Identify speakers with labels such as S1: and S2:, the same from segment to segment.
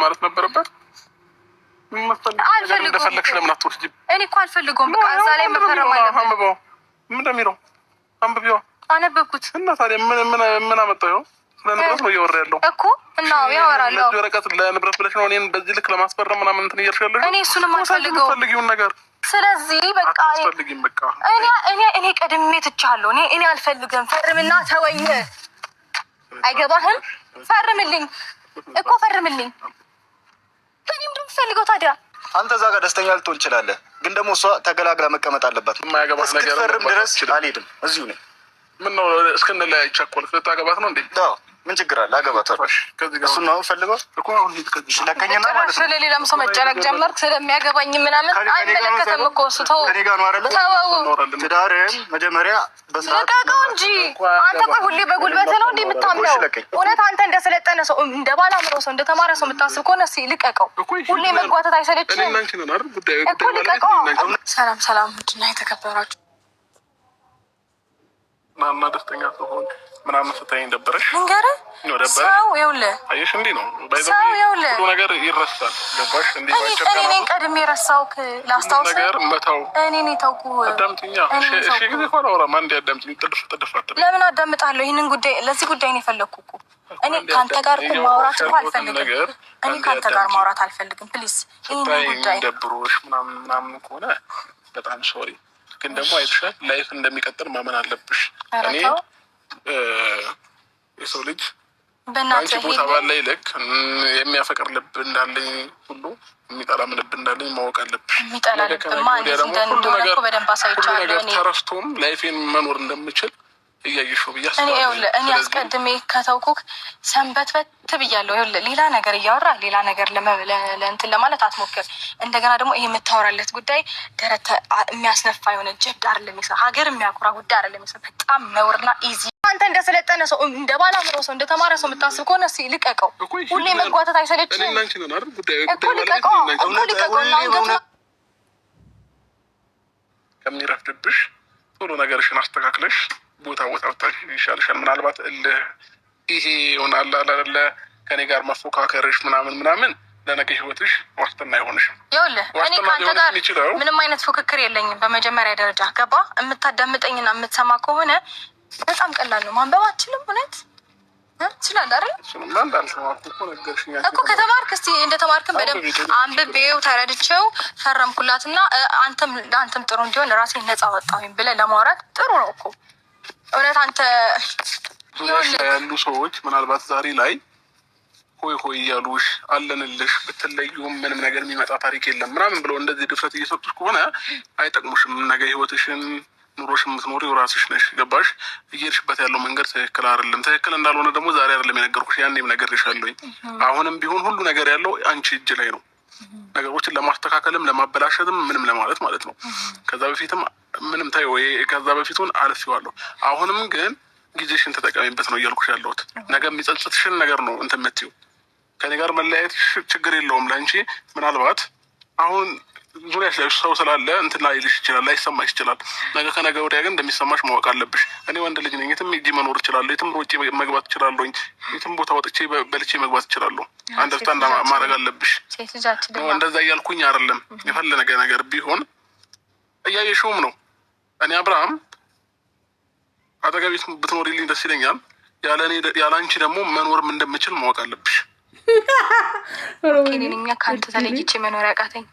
S1: ማለት ነበረበት። እንደፈለግሽ ለምን አትወስጂም?
S2: እኔ እኮ አልፈልገውም። በቃ እዛ ላይ መፈረም አለበት።
S1: አንብበው። ምን እንደሚለው አንብቢዋ።
S2: አነበብኩት
S1: እና ታዲያ ምን አመጣው? ለንብረት ነው እያወራ ያለው
S2: እኮ እና ያወራል።
S1: ለዚህ ወረቀት ለንብረት ብለሽ ነው እኔን በዚህ ልክ ለማስፈረም ምናምን እንትን እየርሻለሽ።
S2: እኔ እሱንም አልፈልገውም።
S1: ፈልጊውን ነገር
S2: ስለዚህ በቃ
S1: አትፈልጊም። በቃ
S2: እኔ ቀድሜ ትቻለሁ። እኔ አልፈልግም። ፈርምና ተወኝ። አይገባህም? ፈርምልኝ እኮ ፈርምልኝ። እኔም ደግሞ ፈልገው ታዲያ
S3: አንተ እዛ ጋር ደስተኛ ልትሆን ትችላለህ፣ ግን ደግሞ እሷ ተገላግላ መቀመጥ አለባት።
S1: የማያገባት ነገር
S3: እስክትፈርም ድረስ አልሄድም፣ እዚሁ ነኝ።
S1: ምን ነው እስክንለያይ ቸኮልክ? ልታገባት ነው እንዴ?
S3: አዎ ምን ችግር አለ? አገባታለሁ። እሱን ነው ፈልገው
S1: እኮ አሁን ሂድ ከዚህ
S3: ለቀኝና ማለት ነው።
S2: ስለሌላም ሰው መጨነቅ ጀመርክ። ስለሚያገባኝ ምናምን አይመለከተም እኮ እሱ። ተው
S3: ከኔ ጋር ነው አይደለ? ትዳርህን መጀመሪያ በስርዓት
S2: ልቀቀው እንጂ አንተ ቆይ ሁሌ በጉልበት ነው እንዴ የምታምነው? እውነት አንተ እንደሰለጠነ ሰው እንደ ባለ አእምሮ ሰው እንደተማረ ሰው የምታስብ ከሆነ እስኪ ልቀቀው። ሁሌ መጓተት አይሰለችም እኮ ልቀቀው። ሰላም ምንድን ነው የተከበራችሁ
S1: እና ደስተኛ ስለሆን ምናምን ስታይኝ ደበረሽ?
S2: ልንገርህ ሰው ይኸውልህ፣
S1: አየሽ እንዲህ ነው ሁሉ ነገር ይረሳል። ገባሽ? እንዲህ
S2: እኔ ቀድሜ ረሳሁህ። ላስታውስህ
S1: ነገር መተው
S2: እኔ ነኝ ተውኩህ።
S1: አዳምጪኝ። እሺ ጊዜ ሆነ አውራማ እንዲህ አዳምጪኝ። ጥድፍ አትበይ።
S2: ለምን አዳምጣለሁ? ይህንን ጉዳይ ለዚህ ጉዳይ ነው የፈለግኩህ እኮ። እኔ ከአንተ ጋር እኮ ማውራት እኮ አልፈልግም። እኔ ከአንተ ጋር ማውራት አልፈልግም። ፕሊዝ ይህንን ጉዳይ
S1: ደብሮሽ ምናምን ከሆነ በጣም ሶሪ፣ ግን ደግሞ አይተሻል ላይፍ እንደሚቀጥል ማመን አለብሽ። እኔ የሰው ልጅ በአንቺ ቦታ ባለኝ ልክ የሚያፈቅር ልብ እንዳለኝ ሁሉ የሚጠላም ልብ እንዳለኝ ማወቅ አለብሽ።
S2: የሚጠላ ልብማ ሁሉ ነገር
S1: ተረስቶም ላይፌን መኖር እንደምችል እያየሽው ብዬ አስባለሁ።
S2: እኔ አስቀድሜ ከተውኩክ ሰንበትበት ብያለሁ። ይኸውልህ ሌላ ነገር እያወራ ሌላ ነገር ለእንትን ለማለት አትሞክር። እንደገና ደግሞ ይሄ የምታወራለት ጉዳይ ደረተ የሚያስነፋ የሆነ ጀብድ አይደለም የሚሰራ ሀገር የሚያኮራ ጉዳይ አይደለም የሚሰራ በጣም ነውርና ኢዚ። አንተ እንደሰለጠነ ሰው እንደ ባለ አእምሮ ሰው እንደተማረ ሰው የምታስብ ከሆነ እስኪ ልቀቀው። ሁሌ መጓተት አይሰለችም እኮ ልቀቀው።
S1: ከሚረፍድብሽ ቶሎ ነገርሽን አስተካክለሽ ቦታ ብታሽ ይሻልሻል። ምናልባት ይሄ ይሆናል አለ ከኔ ጋር መፎካከርሽ ምናምን ለነገ ህይወትሽ ዋስትና አይሆንሽም።
S2: ይኸውልህ እኔ ከአንተ ጋር ምንም አይነት ፉክክር የለኝም። በመጀመሪያ ደረጃ ገባ የምታዳምጠኝና የምትሰማ ከሆነ በጣም ቀላል ነው። ማንበብ አትችልም? እውነት ትችላለህ አይደል? እኮ ከተማርክ እስኪ እንደተማርክም በደንብ አንብቤው ተረድቼው ፈረምኩላትና አንተም ጥሩ እንዲሆን ራሴን ነፃ ወጣሁኝ ብለህ ለማውራት ጥሩ ነው እኮ እውነት። አንተ
S1: ያሉ ሰዎች ምናልባት ዛሬ ላይ ሆይ እያሉሽ አለንልሽ ብትለዩም ምንም ነገር የሚመጣ ታሪክ የለም ምናምን ብለው እንደዚህ ድፍረት እየሰጡሽ ከሆነ አይጠቅሙሽም። ነገ ህይወትሽን ኑሮሽ የምትኖሪው ራስሽ ነሽ። ገባሽ? እየሄድሽበት ያለው መንገድ ትክክል አይደለም። ትክክል እንዳልሆነ ደግሞ ዛሬ አይደለም የነገርኩሽ፣ ያኔም ነግሬሻለሁኝ። አሁንም ቢሆን ሁሉ ነገር ያለው አንቺ እጅ ላይ ነው። ነገሮችን ለማስተካከልም ለማበላሸትም ምንም ለማለት ማለት ነው። ከዛ በፊትም ምንም ታይ ወይ ከዛ በፊቱን አልፌዋለሁ። አሁንም ግን ጊዜሽን ተጠቀሚበት ነው እያልኩሽ ያለሁት። ነገ የሚጸጽትሽን ነገር ነው እንትን የምትይው። ከኔ ጋር መለያየትሽ ችግር የለውም ለአንቺ። ምናልባት አሁን ዙሪያሽ ላይ ሰው ስላለ እንትን ላይልሽ ይችላል፣ ላይሰማሽ ይችላል። ነገ ከነገ ወዲያ ግን እንደሚሰማሽ ማወቅ አለብሽ። እኔ ወንድ ልጅ ነኝ። የትም ሂጂ መኖር እችላለሁ። የትም ሮጬ መግባት እችላለሁኝ። የትም ቦታ ወጥቼ በልቼ መግባት እችላለሁ። አንደርስታንድ ማድረግ አለብሽ። እንደዛ እያልኩኝ አይደለም። የፈለገ ነገር ቢሆን እያየሽውም ነው። እኔ አብርሃም አጠገቤ ብትኖሪልኝ ደስ ይለኛል። ያለ አንቺ ደግሞ መኖርም እንደምችል ማወቅ አለብሽ።
S2: እኛ ከአንተ ተለይቼ መኖር ያቃተኝ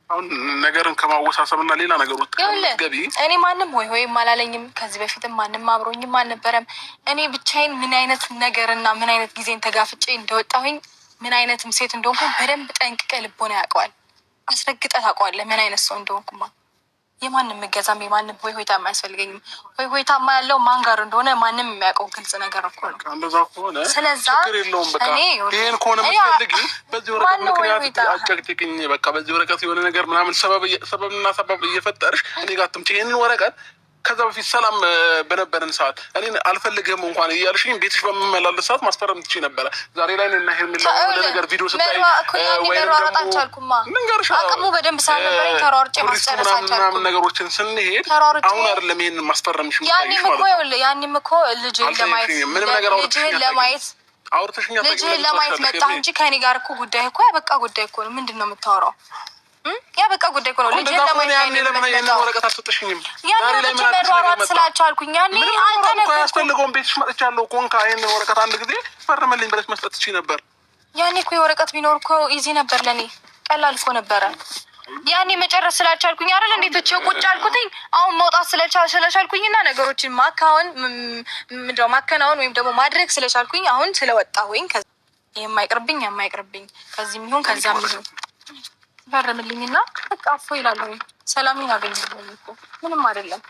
S1: አሁን ነገርን ከማወሳሰብና ሌላ ነገር ውስጥ ገቢ
S2: እኔ ማንም ሆይም አላለኝም። ከዚህ በፊትም ማንም አብሮኝም አልነበረም። እኔ ብቻዬን ምን አይነት ነገርና ምን አይነት ጊዜን ተጋፍጬ እንደወጣሁኝ ምን አይነትም ሴት እንደሆንኩ በደንብ ጠንቅቀህ ልቦና ያውቀዋል። አስረግጠህ ታውቀዋለህ ምን አይነት ሰው እንደሆንኩማ። የማንም እገዛም የማንም ሆይታማ አያስፈልገኝም። ሆይታማ ያለው ማን ጋር እንደሆነ ማንም የሚያውቀው ግልጽ ነገር እኮ ነው።
S1: እንደዛ ከሆነ
S2: ስለዛ
S1: ችግር የለውም። በቃ ይሄን ከሆነ የምትፈልጊ በዚህ ወረቀት ምክንያት አጨቅጭቅኝ። በቃ በዚህ ወረቀት የሆነ ነገር ምናምን ሰበብና ሰበብ እየፈጠርሽ እኔ ጋር አትምጪ። ይሄንን ወረቀት ከዛ በፊት ሰላም በነበረን ሰዓት እኔን አልፈልግህም እንኳን እያልሽኝ ቤትሽ በምመላለስ ሰዓት ማስፈረም ትችይ ነበረ። ዛሬ ላይ እና ሄርሜላ ነገር ቪዲዮ ስታይ ወይ
S2: አቅሙ በደንብ ሳይነበረኝ ተሯርጬ ማስጨረስ
S1: ምናምን ነገሮችን ስንሄድ አሁን አይደለም ይሄን ማስፈረምሽ።
S2: ያኔም እኮ ልጅህን ለማየት
S1: አውርተሽኛ
S2: ልጅህን ለማየት መጣ እንጂ ከኔ ጋር እኮ ጉዳይ እኮ ያበቃ ጉዳይ እኮ ነው። ምንድን ነው የምታወራው? ያበቃ ጉዳይ እኮ ነው። ልጅህን ለማየት
S1: ወረቀት አልሰጠሽኝም።
S2: ያኔ ልጅ መሯሯጥ ስላልቻልኩኝ ያኔ
S1: አያስፈልገውም። ቤትሽ መጥቻለሁ እኮ እንካ ይሄን ወረቀት አንድ ጊዜ ፈርመልኝ ብለሽ መስጠት ትችይ ነበር። ያኔ
S2: እኮ የወረቀት ቢኖር እኮ ኢዚ ነበር፣ ለኔ ቀላል እኮ ነበረ። ያኔ መጨረስ ስላልቻልኩኝ አይደል እንዴት እቺ ቁጭ አልኩትኝ። አሁን መውጣት ስለቻልኩኝና ነገሮችን ማከናወን ወይም ደግሞ ማድረግ ስለቻልኩኝ አሁን ስለወጣሁኝ የማይቀርብኝ ከዚህም ይሁን ከዛም ይሁን ፈርምልኝና በቃ አፎ ይላለሁ። ሰላምን ያገኛለሁ እኮ ምንም አይደለም።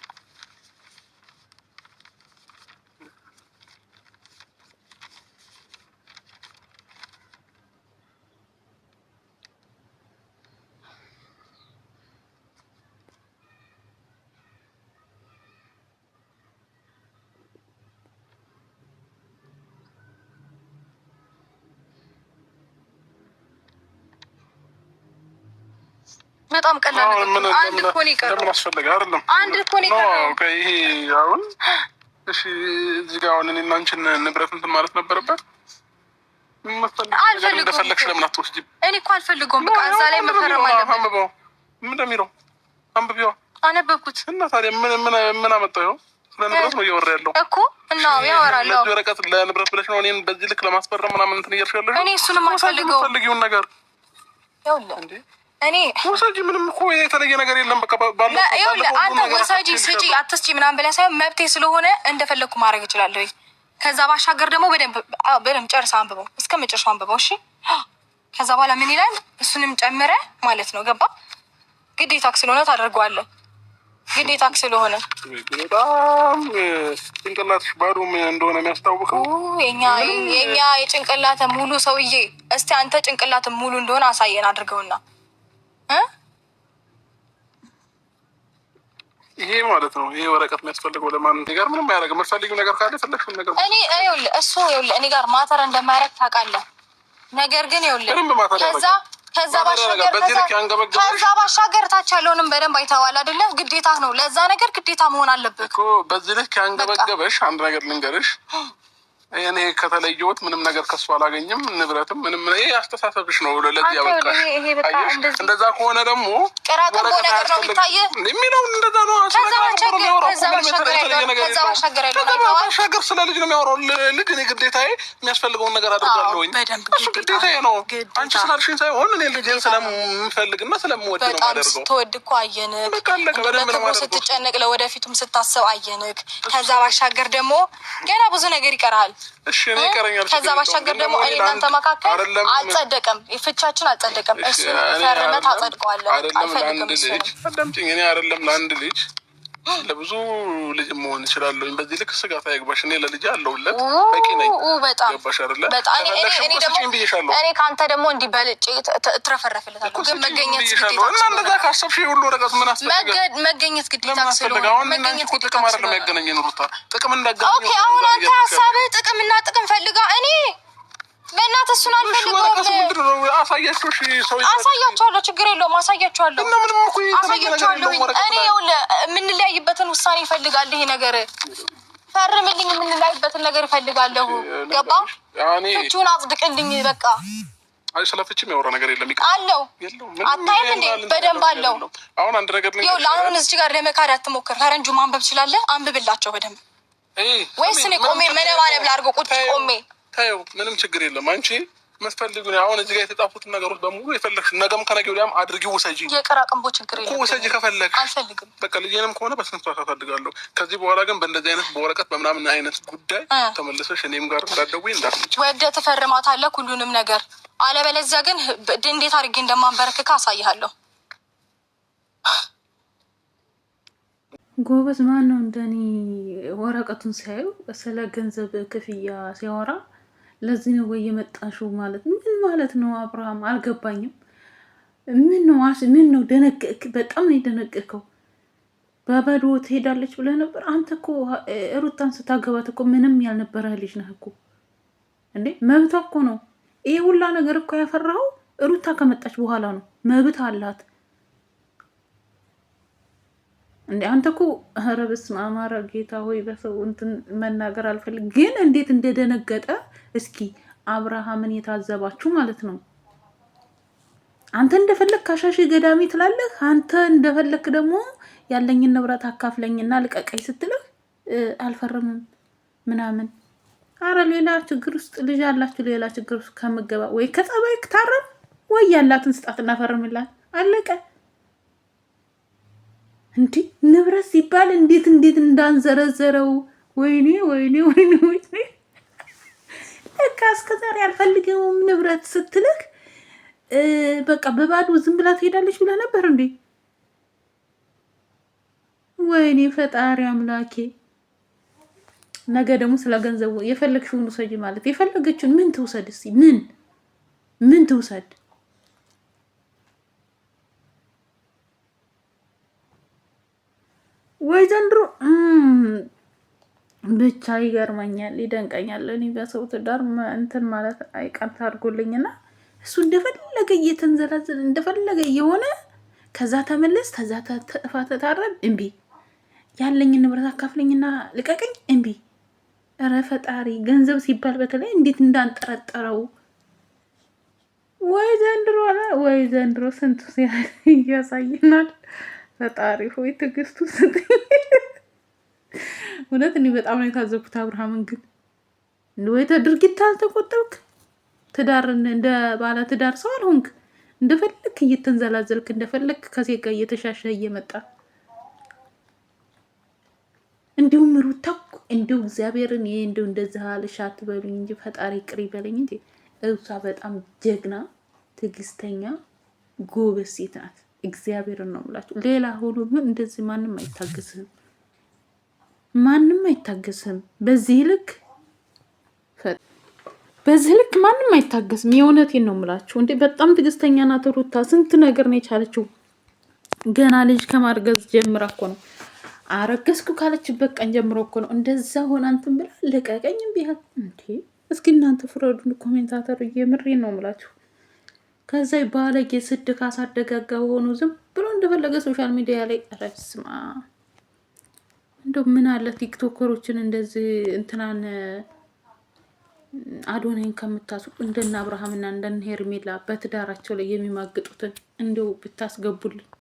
S2: በጣም ቀላል ነው። አንድ እኮ ነው የቀረው።
S1: ለምን አስፈለገ አይደለም?
S2: አንድ እኮ ነው የቀረው።
S1: ይሄ አሁን እሺ፣ እዚህ ጋር አሁን እኔና አንቺን ንብረት እንትን ማለት ነበረበት።
S2: አልፈልግም።
S1: እንደፈለግሽ ለምን አትወስጂም?
S2: እኔ እኮ አልፈልገውም። በቃ እዛ ላይ መፈረም አለበት።
S1: አንብበው። ምን እንደሚለው አንብቢዋ።
S2: አነበብኩት
S1: እና ታዲያ ምን አመጣው? ይኸው ስለ ንብረት ነው እያወራ ያለው
S2: እኮ እና ያወራል።
S1: ለዚህ ወረቀት ለንብረት ብለሽ ነው እኔን በዚህ ልክ ለማስፈረም ምናምን እንትን እያልሽ ያለሽ?
S2: እኔ እሱንም አልፈልገውም።
S1: ፈልጊውን ነገር
S2: ይኸውልህ እንዴ እኔ
S1: ወሳጂ ምንም እኮ የተለየ ነገር የለም። በቃ
S2: አንተ ወሳጂ ስጪ አትስጪ ምናምን ብለህ ሳይሆን መብቴ ስለሆነ እንደፈለግኩ ማድረግ እችላለሁ። ከዛ ባሻገር ደግሞ በደንብ ጨርሰህ አንብበው፣ እስከ መጨረሻው አንብበው። እሺ ከዛ በኋላ ምን ይላል እሱንም ጨምረህ ማለት ነው። ገባ? ግዴታክ ስለሆነ ታደርገዋለህ። ግዴታክ ስለሆነ
S1: በጣም ጭንቅላትሽ ባዶ እንደሆነ የሚያስታውቀው
S2: የኛ የጭንቅላት ሙሉ ሰውዬ። እስቲ አንተ ጭንቅላት ሙሉ እንደሆነ አሳየን አድርገውና
S1: ይሄ ማለት ነው። ይሄ ወረቀት የሚያስፈልገው ለማን ነገር ምንም አያደርግም። የምትፈልጊው ነገር ካለ ፈለግሽውን ነገር
S2: እኔ ጋር ማተር እንደማያደርግ ታውቃለህ። ነገር ግን ከዛ ባሻገር ታች ያለውንም በደንብ አይተዋል አይደለ? ግዴታ ነው። ለዛ ነገር ግዴታ መሆን አለበት
S1: እኮ። በዚህ ልክ ያንገበገበሽ አንድ ነገር ልንገርሽ፣ እኔ ከተለየሁት ምንም ነገር ከሱ አላገኝም፣ ንብረትም ምንም። ይሄ አስተሳሰብሽ ነው ለዚህ ያበቃሽ። እንደዛ ከሆነ ደግሞ
S2: ቀራቀቦ ነገር ነው የሚታየው
S1: የሚለው እንደዛ ነው። ባሻገር ስለ ልጅ ነው የሚያወራው። ልጅ እኔ ግዴታዬ የሚያስፈልገውን ነገር አድርጋለሁኝ። እሱ ግዴታዬ ነው። አንቺ ስላልሽኝ ሳይሆን እኔ ልጅን ስለምፈልግና ስለምወድ ነው የማደርገው።
S2: ስትወድ እኮ አየንክ፣ ደግሞ ስትጨነቅ ለወደፊቱም ስታስብ አየንክ። ከዛ ባሻገር ደግሞ ገና ብዙ ነገር ይቀራል።
S1: እሺ እኔ ይቀረኛል።
S2: ከዛ ባሻገር ደግሞ እኔ እናንተ መካከል አልጸደቀም፣ ፍቻችን አልጸደቀም። እሱን ፈርመህ ታጸድቀዋለህ። አልፈልግም።
S1: አዳምጪኝ። እኔ አይደለም ለአንድ ልጅ ለብዙ ልጅ መሆን እችላለሁ። በዚህ ልክ ስጋት አይግባሽ። እኔ ለልጅ አለሁለት በቂ ነኝ። ገባሽ አይደለ?
S2: እኔ ከአንተ ደግሞ እንዲህ በልጬ ትረፈረፍለታለሁ። ግን መገኘት
S1: እና እንደዛ ካሰብሽ ሁሉ ወረቀት ምን አስፈልገ?
S2: መገኘት ግዴታ ስለሆነ
S1: መገኘት ጥቅም አይደለም ያገናኘን ሩታ። ጥቅም እንዳገናኘን
S2: ኦኬ። አሁን አንተ ሀሳብህ ጥቅምና ጥቅም ፈልጋ እኔ በእናትህ እሱን አልፈልገውም። አሳያቸዋለሁ፣ ችግር የለውም። አሳያቸዋለሁ። እኔ የምንለያይበትን ውሳኔ ይፈልጋል ይሄ ነገር። ፈርምልኝ፣ የምንለያይበትን ነገር ይፈልጋለሁ። ገባ? ፍቺውን አጽድቅልኝ። በቃ
S1: ስለ ፍቺ የሚያወራ ነገር የለም
S2: አለው። አታይም እንዴ? በደንብ አለው። አሁን እዚህ ጋር ለመካድ አትሞክር። ፈረንጁ ማንበብ ትችላለህ? አንብብላቸው በደንብ። ወይስ እኔ ቆሜ መነባነብ ላድርገው? ቁጭ ቆሜ
S1: ታየው ምንም ችግር የለም። አንቺ የምትፈልጊው አሁን እዚህ ጋር የተጻፉትን ነገሮች በሙሉ የፈለግሽ ነገም ከነገ ወዲያም አድርጊው፣ ውሰጂ።
S2: የቀራቅንቦ ችግር የለም
S1: ውሰጂ ከፈለግሽ።
S2: አልፈልግም።
S1: በቃ ልጄንም ከሆነ በስንት ሰዓት አሳድጋለሁ። ከዚህ በኋላ ግን በእንደዚህ አይነት በወረቀት በምናምን አይነት ጉዳይ ተመልሰሽ እኔም ጋር እንዳትደውይ እንዳትመጪ።
S2: ወደ ትፈርማታለህ ሁሉንም ነገር። አለበለዚያ ግን እንዴት አድርጌ እንደማንበረክክ አሳይሃለሁ።
S4: ጎበዝ ማን ነው እንደኔ ወረቀቱን ሳየው ስለ ገንዘብ ክፍያ ሲያወራ ለዚህ ነው ወይ የመጣሽው? ማለት ምን ማለት ነው? አብርሃም አልገባኝም። ምን ነው ደነገጥክ? በጣም ነው የደነገጥከው። በባዶ ትሄዳለች ብለህ ነበር አንተ እኮ ሩታን ስታገባት እኮ ምንም ያልነበረ ልጅ ነህ እኮ እንዴ። መብቷ እኮ ነው ይሄ ሁላ ነገር እኮ ያፈራው ሩታ ከመጣች በኋላ ነው። መብት አላት እንዴ አንተ እኮ ኧረ በስመ አብ ጌታ ሆይ በሰው እንትን መናገር አልፈልግም፣ ግን እንዴት እንደደነገጠ እስኪ አብርሃምን የታዘባችሁ ማለት ነው። አንተ እንደፈለክ ካሻሽ ገዳሚ ትላለህ። አንተ እንደፈለክ ደግሞ ያለኝን ንብረት አካፍለኝና ልቀቀኝ ስትልህ አልፈርምም ምናምን። አረ ሌላ ችግር ውስጥ ልጅ አላችሁ። ሌላ ችግር ውስጥ ከምገባ ወይ ከጸባይ ታረም ወይ ያላትን ስጣትና ፈርምላት። አለቀ። እንዲህ ንብረት ሲባል እንዴት እንዳንዘረዘረው ወይኔ ወይኔ ወይኔ ወይኔ። በቃ እስከዛሬ አልፈልገውም ንብረት ስትልህ በቃ በባዶ ዝም ብላ ትሄዳለች ብለህ ነበር እንዴ? ወይኔ ፈጣሪ አምላኬ። ነገ ደግሞ ስለ ገንዘቡ የፈለግሽውን ውሰጂ ማለት የፈለገችውን ምን ትውሰድ? እስኪ ምን ትውሰድ? ወይ ዘንድሮ ብቻ ይገርመኛል፣ ይደንቀኛል። እኔ በሰው ትዳር እንትን ማለት አይቀርታ አድርጎልኝና እሱ እንደፈለገ እየተንዘላዘለ እንደፈለገ እየሆነ ከዛ ተመለስ፣ ከዛ ተፋተታረም እምቢ፣ ያለኝን ንብረት አካፍለኝና ልቀቀኝ እምቢ። እረ ፈጣሪ ገንዘብ ሲባል በተለይ እንዴት እንዳንጠረጠረው። ወይ ዘንድሮ ወይ ዘንድሮ ስንቱ እያሳየናል። ፈጣሪ ሆይ ትዕግስቱ ስጠኝ። እውነት እኔ በጣም ነው የታዘብኩት አብርሃምን። ግን ወይ ተድርጊት አልተቆጠብክ፣ ትዳርን እንደ ባለ ትዳር ሰው አልሆንክ። እንደፈለክ እየተንዘላዘልክ እንደፈለክ ከሴት ጋር እየተሻሸ እየመጣ እንዲሁም ሩታ እንዲሁ እግዚአብሔርን ይሄ እንዲሁ እንደዚህ አልሽ አትበሉኝ እንጂ ፈጣሪ ቅሪ በለኝ እንጂ እሷ በጣም ጀግና ትዕግስተኛ ጎበዝ ሴት ናት። እግዚአብሔርን ነው የምላችሁ። ሌላ ሆኖ ግን እንደዚህ ማንም አይታገስም፣ ማንም አይታገስም። በዚህ ልክ ማንም አይታገስም። የእውነቴን ነው የምላችሁ። እንዴ በጣም ትዕግስተኛ ናት ሩታ። ስንት ነገር ነው የቻለችው። ገና ልጅ ከማርገዝ ጀምራ እኮ ነው አረገዝኩ ካለችበት ቀን ጀምሮ እኮ ነው እንደዛ ሆና እንትን ብላ ልቀቀኝ ቢያት። እንዴ እስኪ እናንተ ፍረዱን ኮሜንታተር፣ የምሬን ነው የምላችሁ። ከዛ ባለጌ ስድ ካሳደጋጋ ሆኑ ዝም ብሎ እንደፈለገ ሶሻል ሚዲያ ላይ ረስማ። እንደው ምን አለ ቲክቶከሮችን እንደዚህ እንትናን አዶናይን ከምታስቁ እንደነ አብርሃምና እንደነ ሄርሜላ በትዳራቸው ላይ የሚማግጡትን እንደው ብታስገቡልን።